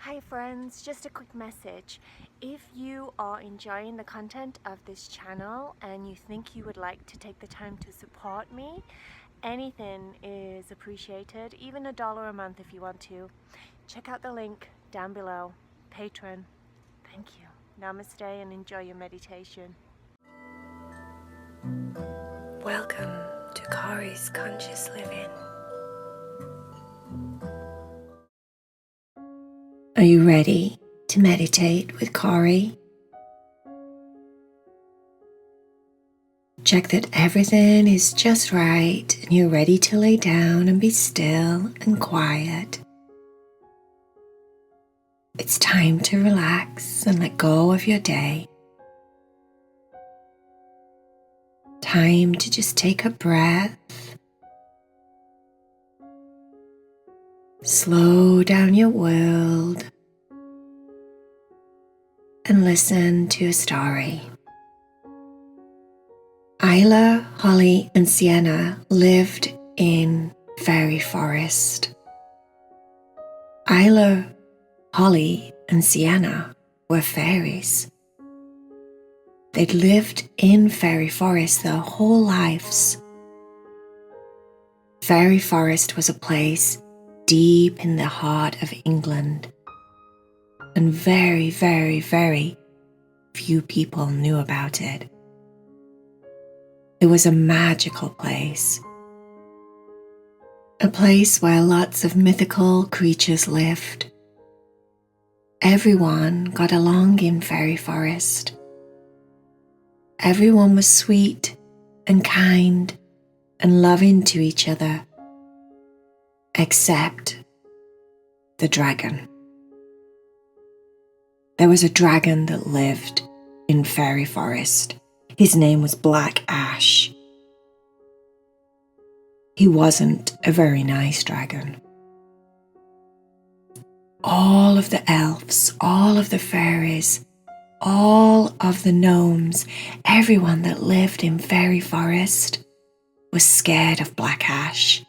Hi friends, just a quick message. If you are enjoying the content of this channel and you think you would like to take the time to support me, anything is appreciated, even $1 a month if you want to. Check out the link down below. Patron. Thank you. Namaste and enjoy your meditation. Welcome to Corys Conscious Living. Are you ready to meditate with Cory? Check that everything is just right and you're ready to lay down and be still and quiet. It's time to relax and let go of your day. Time to just take a breath. Slow down your world and listen to a story. Isla, Holly and Sienna lived in Fairy Forest. Isla, Holly and Sienna were fairies. They'd lived in Fairy Forest their whole lives. Fairy Forest was a place deep in the heart of England, and very, very, very few people knew about it. It was a magical place, a place where lots of mythical creatures lived. Everyone got along in Fairy Forest. Everyone was sweet and kind and loving to each other, except the dragon. There was a dragon that lived in Fairy Forest. His name was Black Ash. He wasn't a very nice dragon. All of the elves, all of the fairies, all of the gnomes, everyone that lived in Fairy Forest was scared of Black Ash.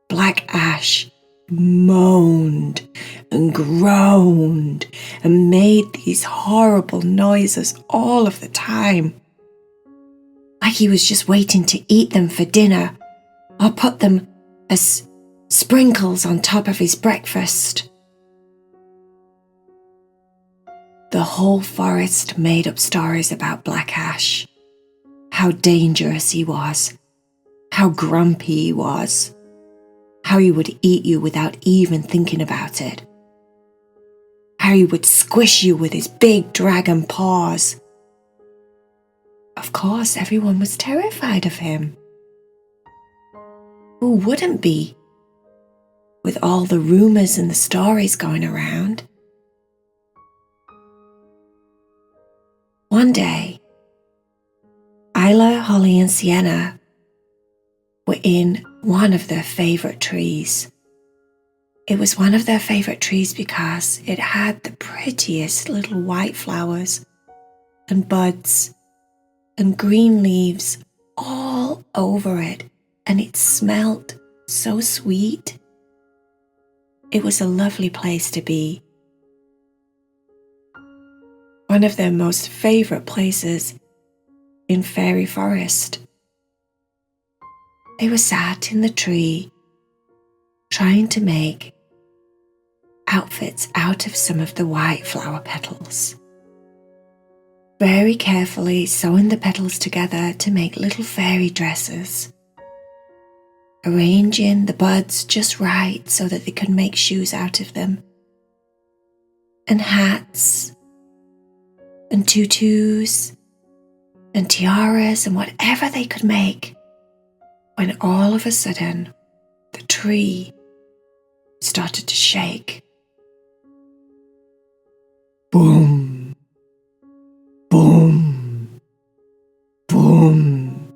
Black Ash moaned and groaned and made these horrible noises all of the time, like he was just waiting to eat them for dinner or put them as sprinkles on top of his breakfast. The whole forest made up stories about Black Ash, how dangerous he was, how grumpy he was, how he would eat you without even thinking about it, how he would squish you with his big dragon paws. Of course, everyone was terrified of him. Who wouldn't be, with all the rumours and the stories going around? One day, Isla, Holly and Sienna were in one of their favourite trees. It was one of their favourite trees because it had the prettiest little white flowers and buds and green leaves all over it, and it smelt so sweet. It was a lovely place to be. One of their most favourite places in Fairy Forest. They were sat in the tree trying to make outfits out of some of the white flower petals, very carefully sewing the petals together to make little fairy dresses, arranging the buds just right so that they could make shoes out of them, and hats and tutus and tiaras and whatever they could make, when all of a sudden the tree started to shake. Boom, boom, boom.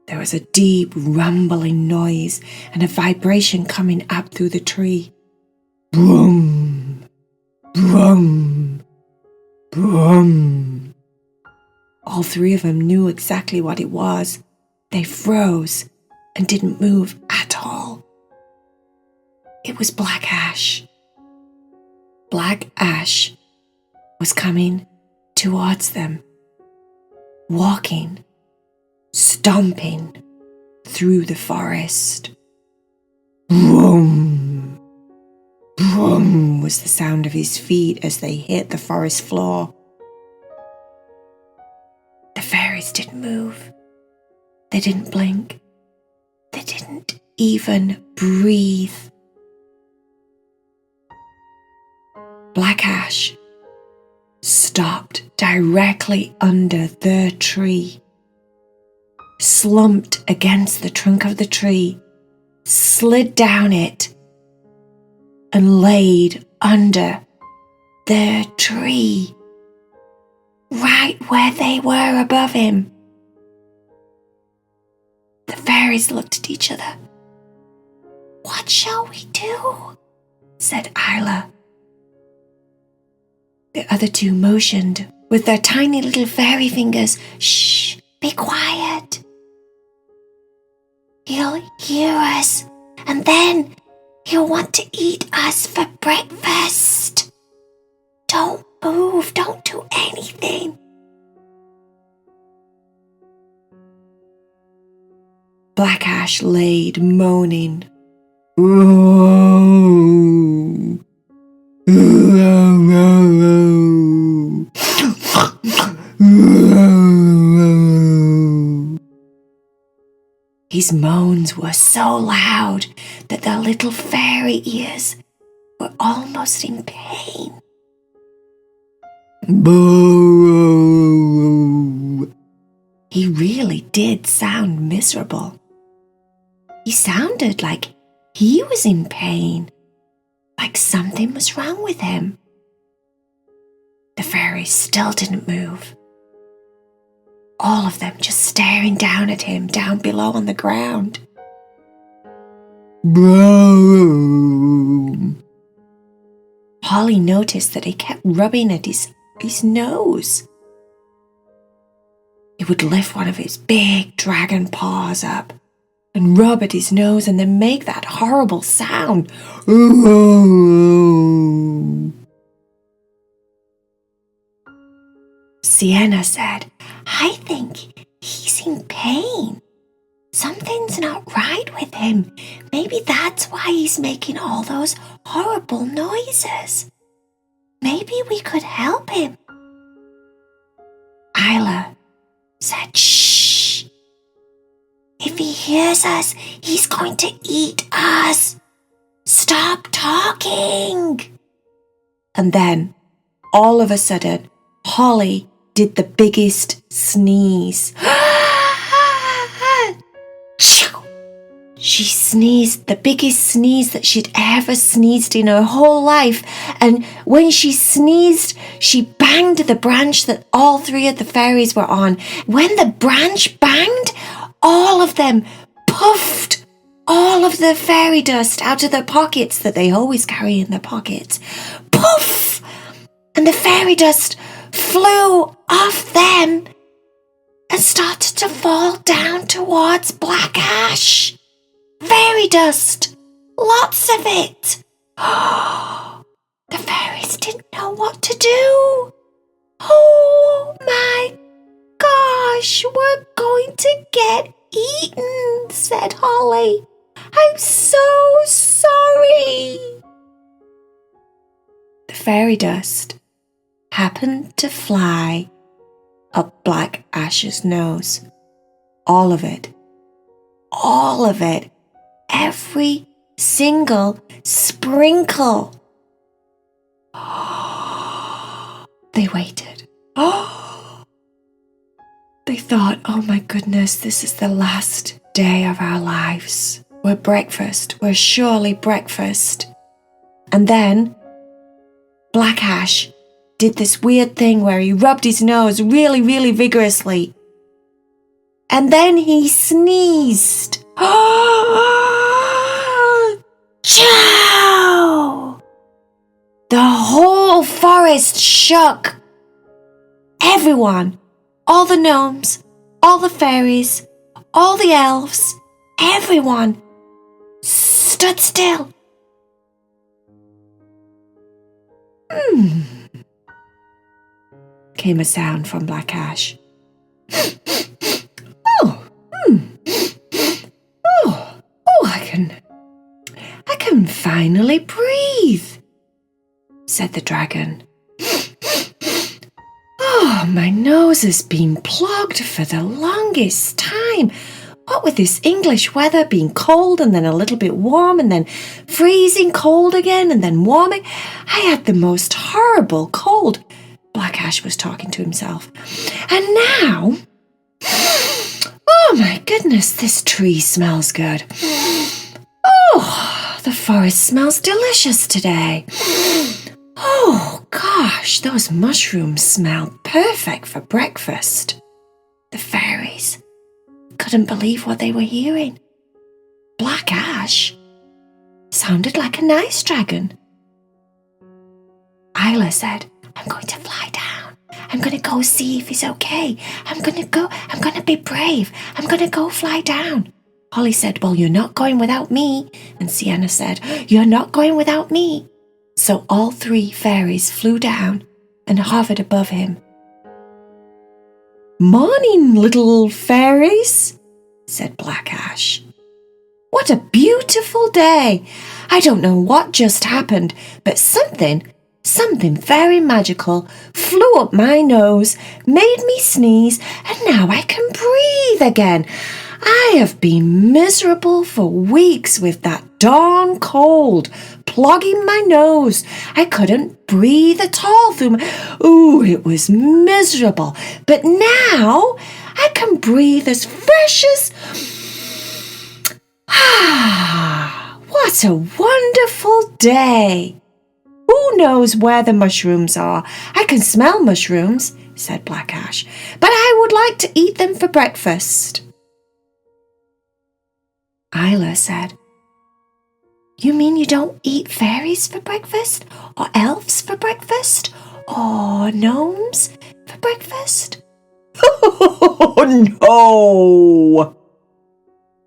There was a deep rumbling noise and a vibration coming up through the tree. Boom, boom, boom. All three of them knew exactly what it was. They froze and didn't move at all. It was Black Ash. Black ash was coming towards them, walking, stomping through the forest. Vroom, vroom was the sound of his feet as they hit the forest floor. The fairies didn't move. They didn't blink. They didn't even breathe. Black ash stopped directly under the tree, slumped against the trunk of the tree, slid down it, and laid under the tree, right where they were above him. The fairies looked at each other. "What shall we do?" said Isla. The other two motioned with their tiny little fairy fingers. "Shh, be quiet. He'll hear us, and then he'll want to eat us for breakfast. Don't move, don't do anything." Black ash laid moaning. His moans were so loud that the little fairy ears were almost in pain. Boo! He really did sound miserable. He sounded like he was in pain, like something was wrong with him. The fairies still didn't move. All of them just staring down at him down below on the ground. Bro! Holly noticed that he kept rubbing at his nose. He would lift one of his big dragon paws up and rub at his nose and then make that horrible sound. Sienna said, "I think he's in pain. Something's not right with him. Maybe that's why he's making all those horrible noises. Maybe we could help him." Isla said, "Shh. If he hears us, he's going to eat us. Stop talking." And then, all of a sudden, Holly did the biggest sneeze. She sneezed the biggest sneeze that she'd ever sneezed in her whole life. And when she sneezed, she banged the branch that all three of the fairies were on. When the branch banged, all of them puffed all of the fairy dust out of their pockets that they always carry in their pockets. Poof! And the fairy dust flew off them and started to fall down towards Black Ash. Fairy dust, lots of it. The fairies didn't know what to do. "Oh my gosh, we're going to get eaten," said Holly. "I'm so sorry." The fairy dust happened to fly up Black Ash's nose. All of it. All of it. Every single sprinkle. They waited. They thought, "Oh my goodness, this is the last day of our lives. We're breakfast. We're surely breakfast." And then Black Ash did this weird thing where he rubbed his nose really, really vigorously. And then he sneezed. Chow! The whole forest shook. Everyone, all the gnomes, all the fairies, all the elves, everyone stood still. came a sound from Black Ash. I can finally breathe, said the dragon. Oh, my nose has been plugged for the longest time. What with this English weather being cold and then a little bit warm and then freezing cold again and then warming, I had the most horrible cold. Black Ash was talking to himself. And now, oh my goodness, this tree smells good. Oh, the forest smells delicious today. Oh gosh, those mushrooms smell perfect for breakfast. The fairies couldn't believe what they were hearing. Black Ash sounded like a nice dragon. Isla said, I'm going to fly down. I'm going to go see if he's okay. I'm going to be brave. I'm going to go fly down. Holly said, well, you're not going without me. And Sienna said, you're not going without me. So all three fairies flew down and hovered above him. Morning, little fairies, said Black Ash. What a beautiful day. I don't know what just happened, but something very magical flew up my nose, made me sneeze, and now I can breathe again. I have been miserable for weeks with that darn cold plugging my nose. I couldn't breathe at all through my... Ooh, it was miserable. But now I can breathe as fresh as... Ah, what a wonderful day. Who knows where the mushrooms are? I can smell mushrooms, said Black Ash, but I would like to eat them for breakfast. Isla said, you mean you don't eat fairies for breakfast? Or elves for breakfast? Or gnomes for breakfast? Oh, no!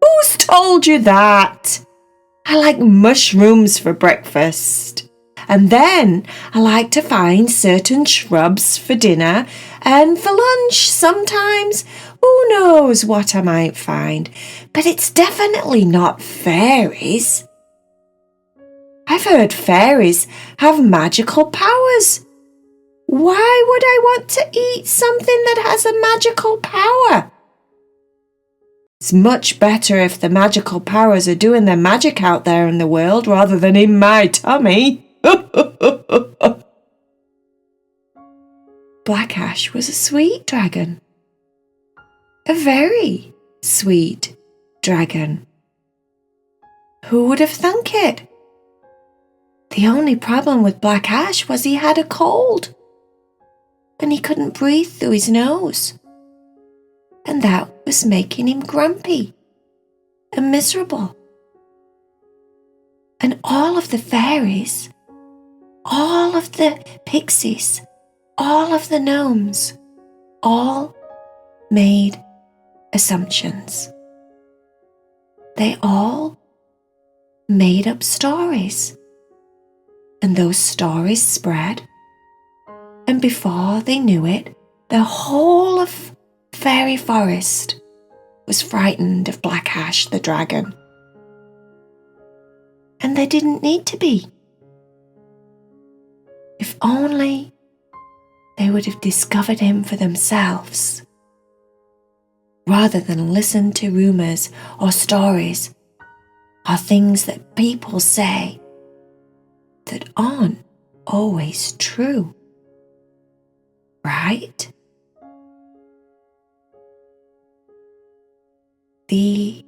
Who's told you that? I like mushrooms for breakfast. And then I like to find certain shrubs for dinner, and for lunch sometimes who knows what I might find. But it's definitely not fairies. I've heard fairies have magical powers. Why would I want to eat something that has a magical power? It's much better if the magical powers are doing their magic out there in the world rather than in my tummy. Black Ash was a sweet dragon. A very sweet dragon. Who would have thunk it? The only problem with Black Ash was he had a cold. And he couldn't breathe through his nose. And that was making him grumpy and miserable. And all of the fairies, all of the pixies, all of the gnomes, all made assumptions. They all made up stories. And those stories spread. And before they knew it, the whole of Fairy Forest was frightened of Black Ash the dragon. And they didn't need to be. If only they would have discovered him for themselves, rather than listen to rumours or stories or things that people say that aren't always true. Right? The